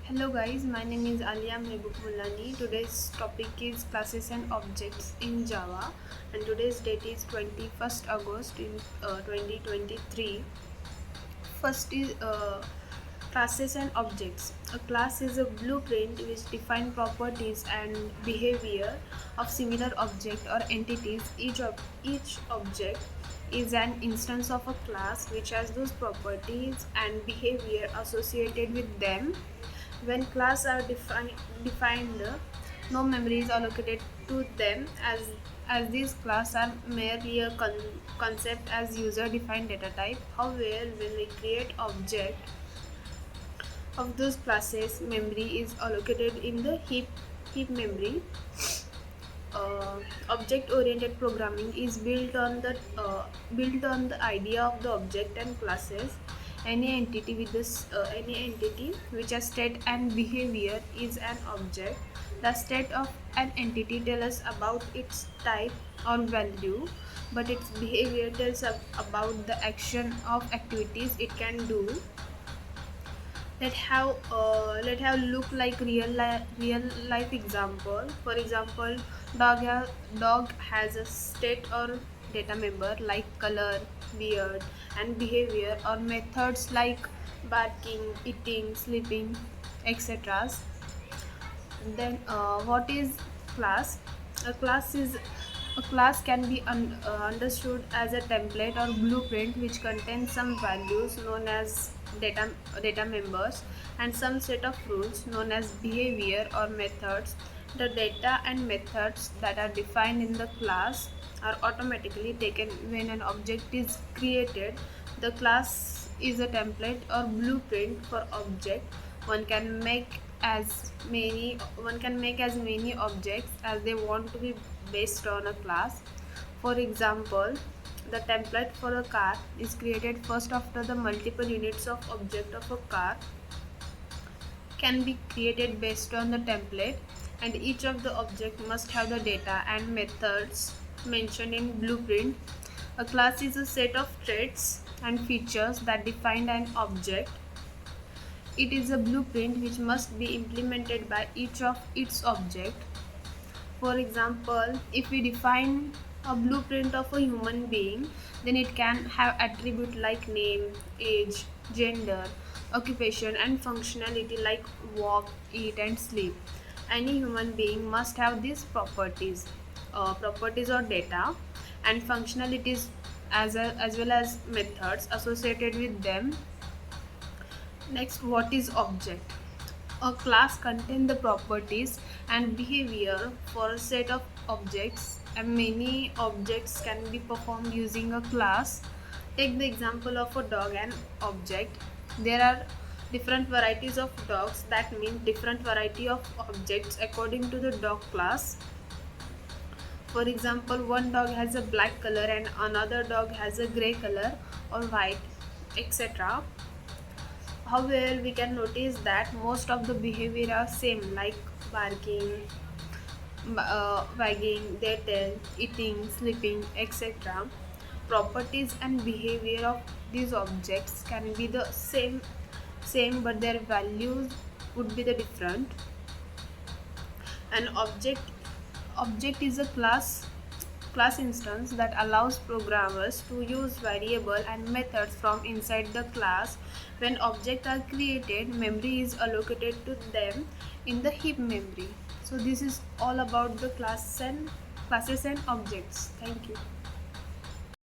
Hello guys, my name is Alia Mehboob Mullani. Today's topic is classes and objects in Java, and today's date is 21st August in 2023. First is classes and objects. A class is a blueprint which defines properties and behavior of similar object or entities. Each object is an instance of a class which has those properties and behavior associated with them. When classes are defined, no memory is allocated to them as these classes are merely a concept as user defined data type. However, when we create object of those classes, memory is allocated in the heap memory. Object oriented programming is built on the idea of the object and classes. Any entity which has state and behavior is an object. The state of an entity tells us about its type or value, but its behavior tells about the action of activities it can do. Let have look like real life example. For example, dog has a state or data member like color, beard, and behavior, or methods like barking, eating, sleeping, etc. Then what is class? A class can be understood as a template or blueprint which contains some values known as data members and some set of rules known as behavior or methods. The data and methods that are defined in the class are automatically taken when an object is created. The class is a template or blueprint for object. One can make as many objects as they want to be based on a class. For example, the template for a car is created first after the multiple units of object of a car can be created based on the template, and each of the object must have the data and methods mentioned in blueprint. A class is a set of traits and features that define an object. It is a blueprint which must be implemented by each of its object. For example, if we define a blueprint of a human being, then it can have attribute like name, age, gender, occupation, and functionality like walk, eat, and sleep. Any human being must have these properties or data, and functionalities as well as methods associated with them. Next, what is object? A class contains the properties and behavior for a set of objects, and many objects can be performed using a class. Take the example of a dog and object. There are different varieties of dogs, that means different variety of objects according to the dog class. For example, one dog has a black color and another dog has a gray color or white, etc. However, we can notice that most of the behavior are same, like barking, wagging their tail, eating, sleeping, etc. Properties and behavior of these objects can be the same, but their values would be the different. An object is a class instance that allows programmers to use variable and methods from inside the class. When objects are created, memory is allocated to them in the heap memory. So this is all about the classes and objects. Thank you.